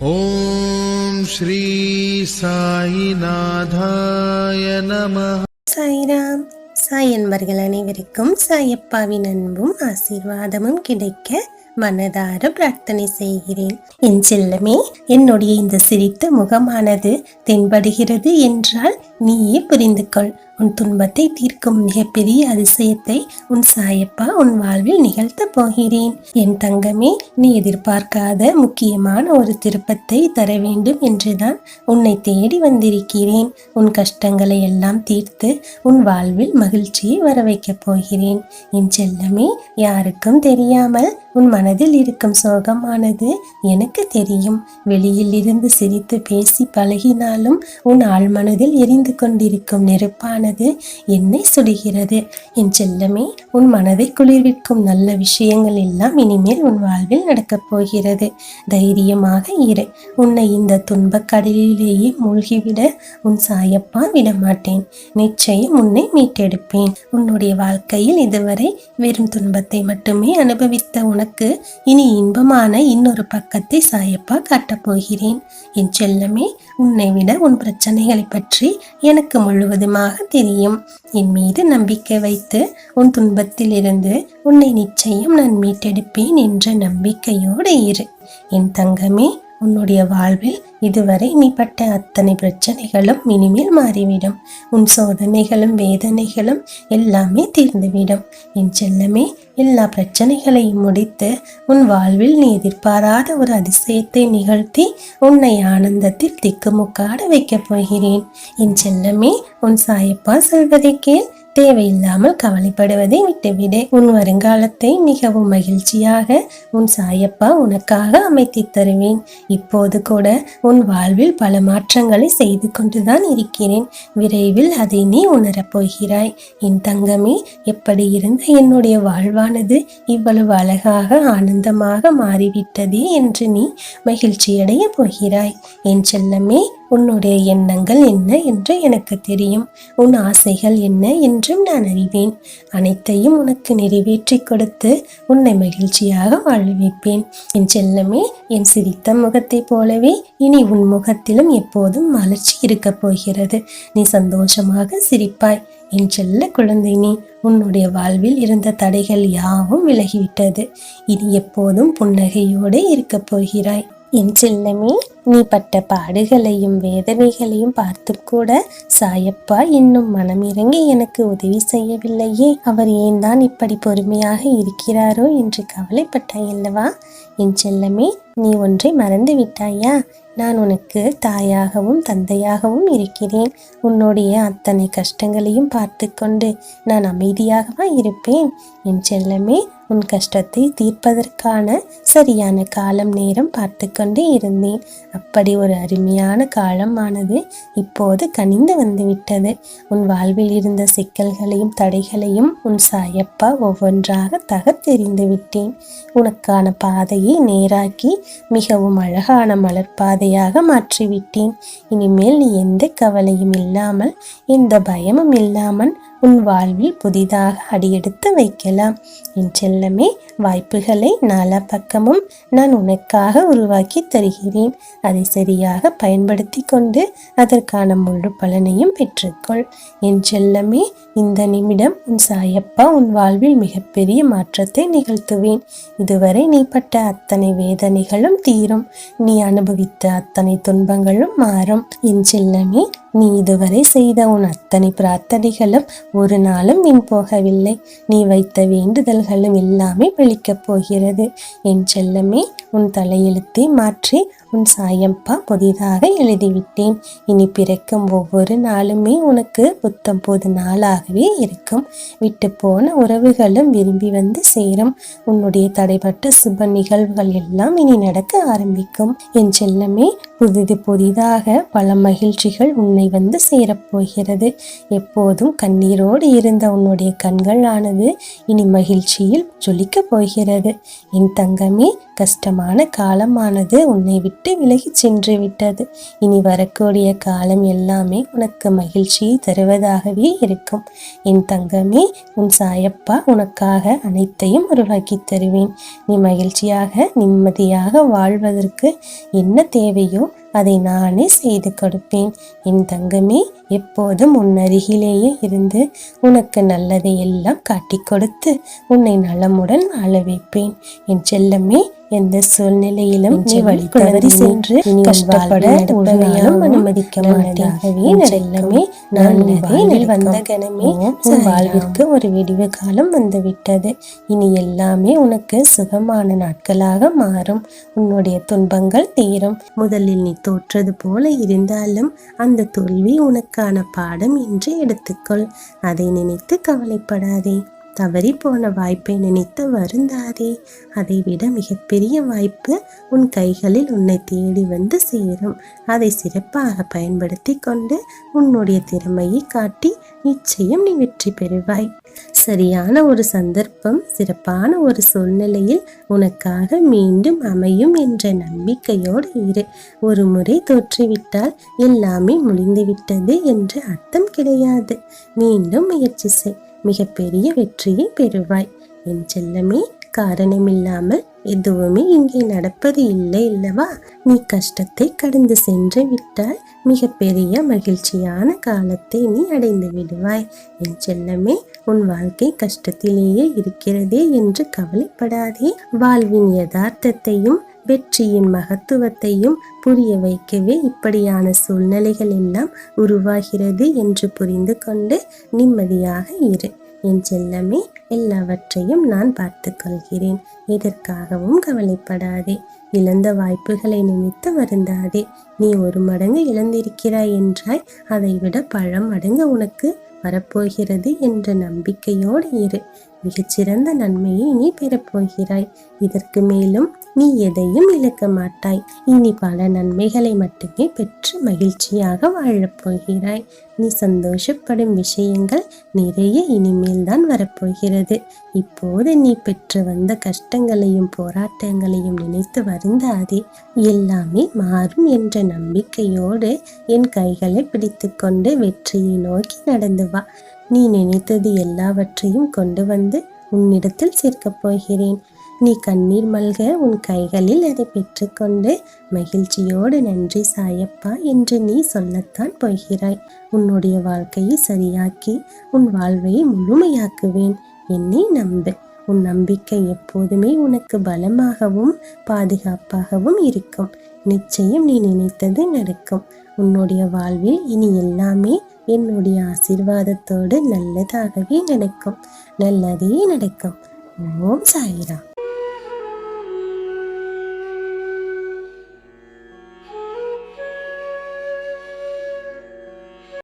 ஓம் ஸ்ரீ சாயிநாதாய நமः. சாய்ராம். சாய் அன்பர்கள் அனைவருக்கும் சாயப்பாவின் அன்பும் ஆசீர்வாதமும் கிடைக்க மனதார பிரார்த்தனை செய்கிறேன். என் செல்லமே, என்னுடைய இந்த சிரித்த முகமானது தென்படுகிறது என்றால் நீயே புரிந்து கொள். உன் துன்பத்தை தீர்க்கும் மிகப்பெரிய அதிசயத்தை உன் சாயப்பா உன் வாழ்வில் நிகழ்த்த போகிறேன். என் தங்கமே, நீ எதிர்பார்க்காத முக்கியமான ஒரு திருப்பத்தை தர வேண்டும் என்றுதான் உன்னை தேடி வந்திருக்கிறேன். உன் கஷ்டங்களை எல்லாம் தீர்த்து உன் வாழ்வில் மகிழ்ச்சியை வர வைக்கப் போகிறேன். என் செல்லமே, யாருக்கும் தெரியாமல் உன் மனதில் இருக்கும் சோகமானது எனக்கு தெரியும். வெளியில் இருந்து சிரித்து பேசி பழகினாலும் உன் ஆழ்மனதில் எரிந்து கொண்டிருக்கும் நெருப்பானது என்னை சுடுகிறது. என் செல்லமே, உன் மனதை குளிர்விக்கும் நல்ல விஷயங்கள் எல்லாம் இனிமேல் உன் வாழ்வில் நடக்கப் போகிறது. தைரியமாக இரு. உன்னை இந்த துன்பக் கடலிலேயே மூழ்கிவிட உன் சாயப்பா விடமாட்டேன். நிச்சயம் உன்னை மீட்டெடுப்பேன். உன்னுடைய வாழ்க்கையில் இதுவரை வெறும் துன்பத்தை மட்டுமே அனுபவித்த உனக்கு இனி இன்பமான இன்னொரு பக்கத்தை சாயப்பா காட்டப் போகிறேன். என் செல்லமே, உன்னை விட உன் பிரச்சனைகளை பற்றி எனக்கு முழுவதுமாக தெரியும். என் மீது நம்பிக்கை வைத்து உன் துன்பத்தில் இருந்து உன்னை நிச்சயம் நான் மீட்டெடுப்பேன் என்ற நம்பிக்கையோடு இரு. என் தங்கமே, உன்னுடைய வாழ்வில் இதுவரை நீ பட்ட அத்தனை பிரச்சனைகளும் இனிமேல் மாறிவிடும். உன் சோதனைகளும் வேதனைகளும் எல்லாமே தீர்ந்துவிடும். என் செல்லமே, எல்லா பிரச்சனைகளையும் முடித்து உன் வாழ்வில் நீ எதிர்பாராத ஒரு அதிசயத்தை நிகழ்த்தி உன்னை ஆனந்தத்தில் திக்குமுக்காட வைக்கப் போகிறேன். என் செல்லமே, உன் சாயப்பா சொல்வதை கேள். தேவையில்லாமல் கவலைப்படுவதை விட்டுவிடு. உன் வருங்காலத்தை மிகவும் மகிழ்ச்சியாக உன் சாயப்பா உனக்காக அமைத்து தருவேன். இப்போது கூட உன் வாழ்வில் பல மாற்றங்களை செய்து கொண்டுதான் இருக்கிறேன். விரைவில் அதை நீ உணரப் போகிறாய். என் தங்கமே, எப்படி இருந்த என்னுடைய வாழ்வானது இவ்வளவு அழகாக ஆனந்தமாக மாறிவிட்டதே என்று நீ மகிழ்ச்சியடைய போகிறாய். என் செல்லமே, உன்னுடைய எண்ணங்கள் என்ன என்று எனக்கு தெரியும். உன் ஆசைகள் என்ன என்றும் நான் அறிவேன். அனைத்தையும் உனக்கு நிறைவேற்றி கொடுத்து உன்னை மகிழ்ச்சியாக வாழ வைப்பேன். என் செல்லமே, என் சிரித்த முகத்தை போலவே இனி உன் முகத்திலும் எப்போதும் மலர்ச்சி இருக்கப் போகிறது. நீ சந்தோஷமாக சிரிப்பாய். என் செல்ல குழந்தை, நீ உன்னுடைய வாழ்வில் இருந்த தடைகள் யாவும் விலகிவிட்டது. இனி எப்போதும் புன்னகையோடு இருக்கப் போகிறாய். என் செல்லமே, நீ பட்ட பாடுகளையும் வேதனைகளையும் பார்த்து கூட சாயப்பா இன்னும் மனமிறங்கி எனக்கு உதவி செய்யவில்லையே, அவர் ஏன் தான் இப்படி பொறுமையாக இருக்கிறாரோ என்று கவலைப்பட்டாய் அல்லவா? என் செல்லமே, நீ ஒன்றை மறந்து விட்டாயா? நான் உனக்கு தாயாகவும் தந்தையாகவும் இருக்கிறேன். உன்னுடைய அத்தனை கஷ்டங்களையும் பார்த்து கொண்டு நான் அமைதியாகவா இருப்பேன்? என் செல்லமே, உன் கஷ்டத்தை தீர்ப்பதற்கான சரியான காலம் நேரம் பார்த்து கொண்டே இருந்தேன். அப்படி ஒரு அருமையான காலமானது இப்போது கனிந்து வந்துவிட்டது. உன் வாழ்வில் இருந்த சிக்கல்களையும் தடைகளையும் உன் சாயப்பா ஒவ்வொன்றாக தகர்த்தெறிந்து விட்டேன். உனக்கான பாதையை நேராக்கி மிகவும் அழகான மலர்பாதையாக மாற்றிவிட்டேன். இனிமேல் நீ எந்த கவலையும் இல்லாமல் எந்த பயமும் இல்லாமல் உன் வாழ்வில் புதிதாக அடியெடுத்து வைக்கலாம். என் செல்லமே, வாய்ப்புகளை நாலா பக்கமும் நான் உனக்காக உருவாக்கி தருகிறேன். அதை சரியாக பயன்படுத்தி கொண்டு அதற்கான முழு பலனையும் பெற்றுக்கொள். என் செல்லமே, இந்த நிமிடம் உன் சாயப்பா உன் வாழ்வில் மிகப்பெரிய மாற்றத்தை நிகழ்த்துவேன். இதுவரை நீ பட்ட அத்தனை வேதனைகளும் தீரும். நீ அனுபவித்த அத்தனை துன்பங்களும் மாறும். என் செல்லமே, நீ இதுவரை செய்த உன் அத்தனை பிரார்த்தனைகளும் ஒரு நாளும் வீண் போகவில்லை. நீ வைத்த வேண்டுதல்களும் எல்லாமே பலிக்கப் போகிறது. என் செல்லமே, உன் தலையெழுத்தை மாற்றி உன் சாயப்பா புதிதாக எழுதிவிட்டேன். இனி பிறக்கும் ஒவ்வொரு நாளுமே உனக்கு புத்தம் புது நாளாகவே இருக்கும். விட்டு போன உறவுகளும் விரும்பி வந்து சேரும். உன்னுடைய தடைப்பட்ட சுப நிகழ்வுகள் எல்லாம் இனி நடக்க ஆரம்பிக்கும். என் செல்லமே, புதிதாக பல மகிழ்ச்சிகள் உன்னை வந்து சேரப்போகிறது. எப்போதும் கண்ணீரோடு கண்ணீரோடு இருந்த உன்னுடைய கண்களானது இனி மகிழ்ச்சியில் ஜொலிக்கப் போகிறது. என் தங்கமே, கஷ்டமான காலமானது உன்னை விட்டு விலகி சென்று விட்டது. இனி வரக்கூடிய காலம் எல்லாமே உனக்கு மகிழ்ச்சியை தருவதாகவே இருக்கும். என் தங்கமே, உன் சாயப்பா உனக்காக அனைத்தையும் உருவாக்கி தருவேன். நீ மகிழ்ச்சியாக நிம்மதியாக வாழ்வதற்கு என்ன தேவையோ அதை நானே செய்து கொடுப்பேன். என் தங்கமே, எப்போதும் உன் அருகிலேயே இருந்து உனக்கு நல்லதை எல்லாம் காட்டி கொடுத்து உன்னை நலமுடன் வாழ வைப்பேன். என் செல்லமே, எந்த சூழ்நிலையிலும் நீ வழி தவறி சென்று கஷ்டப்பட உண்மையாலும் அனுமதிக்க மாட்டாகவே. செல்லமே, நான் வந்த கணமே உன் வாழ்விற்கு ஒரு விடிவு காலம் வந்துவிட்டது. இனி எல்லாமே உனக்கு சுகமான நாட்களாக மாறும். உன்னுடைய துன்பங்கள் தீரும். முதலில் நீ தோற்றது போல இருந்தாலும் அந்த தோல்வி உனக்கான பாடம் என்று எடுத்துக்கொள். அதை நினைத்து கவலைப்படாதே. தவறி போன வாய்ப்பை நினைத்து வருந்தாதே. அதை விட மிகப்பெரிய வாய்ப்பு உன் கைகளில் உன்னை தேடி வந்து சேரும். அதை சிறப்பாக பயன்படுத்தி கொண்டு உன்னுடைய திறமையை காட்டி நிச்சயம் நீ வெற்றி பெறுவாய். சரியான ஒரு சந்தர்ப்பம், சிறப்பான ஒரு சூழ்நிலையில் உனக்காக மீண்டும் அமையும் என்ற நம்பிக்கையோடு இரு. ஒரு முறை தோற்றுவிட்டால் எல்லாமே முடிந்துவிட்டது என்று அர்த்தம் கிடையாது. மீண்டும் முயற்சி செய். மிகப்பெரிய வெற்றியை பெறுவாய். என் செல்லமே, காரணமில்லாமல் எதுவுமே இங்கே நடப்பது இல்லை அல்லவா? நீ கஷ்டத்தை கடந்து சென்று விட்டால் மிகப்பெரிய மகிழ்ச்சியான காலத்தை நீ அடைந்து விடுவாய். என் செல்லமே, உன் வாழ்க்கை கஷ்டத்திலேயே இருக்கிறதே என்று கவலைப்படாதே. வாழ்வின் யதார்த்தத்தையும் வெற்றியின் மகத்துவத்தையும் புரிய வைக்கவே இப்படியான சூழ்நிலைகள் எல்லாம் உருவாகிறது என்று புரிந்து கொண்டு நிம்மதியாக இரு. என் செல்லமே, எல்லாவற்றையும் நான் பார்த்து கொள்கிறேன். எதற்காகவும் கவலைப்படாதே. இழந்த வாய்ப்புகளை நினைத்து வருந்தாதே. நீ ஒரு மடங்கு இழந்திருக்கிறாய் என்றாய், அதை விட பல மடங்கு உனக்கு வரப்போகிறது என்ற நம்பிக்கையோடு இரு. மிகச்சிறந்த நன்மையை நீ பெறப்போகிறாய். இதற்கு மேலும் நீ எதையும் இழக்க மாட்டாய். இனி பல நன்மைகளை மட்டுமே பெற்று மகிழ்ச்சியாக வாழப் போகிறாய். நீ சந்தோஷப்படும் விஷயங்கள் நிறைய இனிமேல் தான் வரப்போகிறது. இப்போது நீ பெற்று வந்த கஷ்டங்களையும் போராட்டங்களையும் நினைத்து வருந்தாதே. எல்லாமே மாறும் என்ற நம்பிக்கையோடு என் கைகளை பிடித்து கொண்டு வெற்றியை நோக்கி நடந்து வா. நீ நினைத்தது எல்லாவற்றையும் கொண்டு வந்து உன்னிடத்தில் சேர்க்கப் போகிறேன். நீ கண்ணீர் மல்க உன் கைகளில் அதை பெற்றுக்கொண்டு மகிழ்ச்சியோடு நன்றி சாயப்பா என்று நீ சொல்லத்தான் போகிறாய். உன்னுடைய வாழ்க்கையை சரியாக்கி உன் வாழ்வை முழுமையாக்குவேன். என்னை நம்பு. உன் நம்பிக்கை எப்போதுமே உனக்கு பலமாகவும் பாதுகாப்பாகவும் இருக்கும். நிச்சயம் நீ நினைத்தது நடக்கும். உன்னுடைய வாழ்வில் இனி எல்லாமே என்னுடைய ஆசீர்வாதத்தோடு நல்லதாகவே நடக்கும். நல்லதே நடக்கும். ஓம் சாய்ராம்.